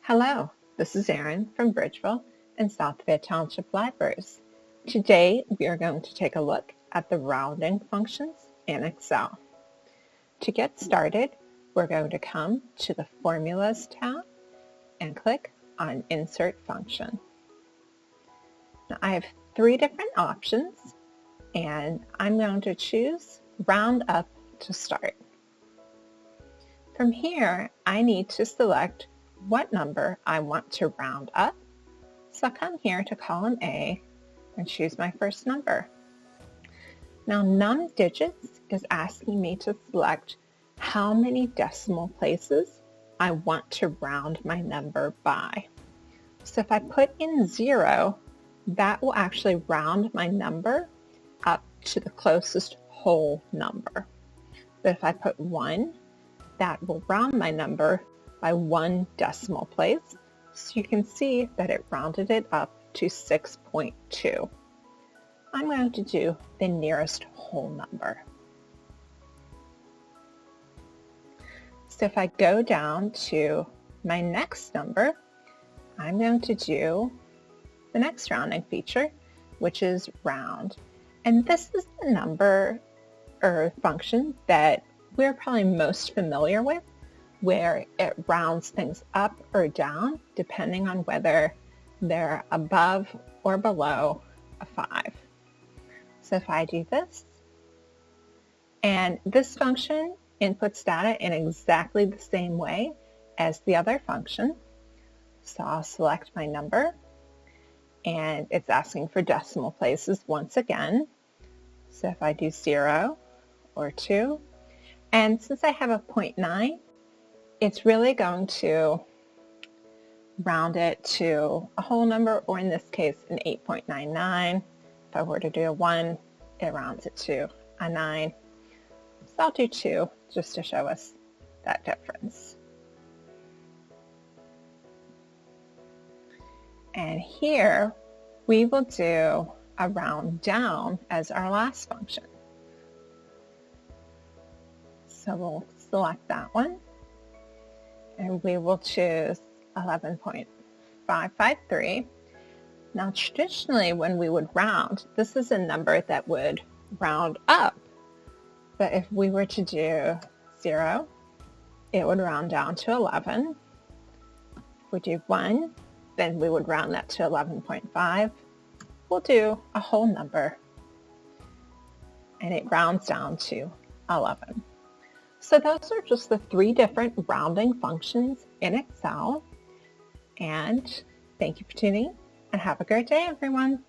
Hello, this is Erin from Bridgeville and South Fayette Township Libraries. Today we are going to take a look at the rounding functions in Excel. To get started, we're going to come to the Formulas tab and click on Insert Function. Now, I have three different options and I'm going to choose Round Up to start. From here, I need to select what number I want to round up. So I'll come here to column A and choose my first number. Now num digits is asking me to select how many decimal places I want to round my number by. So if I put in 0, that will actually round my number up to the closest whole number. But if I put 1, that will round my number by 1 decimal place. So you can see that it rounded it up to 6.2. I'm going to do the nearest whole number. So if I go down to my next number, I'm going to do the next rounding feature, which is round. And this is the number or function that we're probably most familiar with, where it rounds things up or down depending on whether they're above or below a 5. So if I do this, and this function inputs data in exactly the same way as the other function. So I'll select my number, and it's asking for decimal places once again. So if I do 0 or 2, and since I have a 0.9, it's really going to round it to a whole number, or in this case, an 8.99. If I were to do a 1, it rounds it to a 9. So I'll do 2 just to show us that difference. And here we will do a round down as our last function. So we'll select that one, and we will choose 11.553. Now traditionally when we would round, this is a number that would round up, but if we were to do 0, it would round down to 11. If we do 1, then we would round that to 11.5. We'll do a whole number, and it rounds down to 11. So those are just the 3 different rounding functions in Excel. And thank you for tuning in, and have a great day, everyone.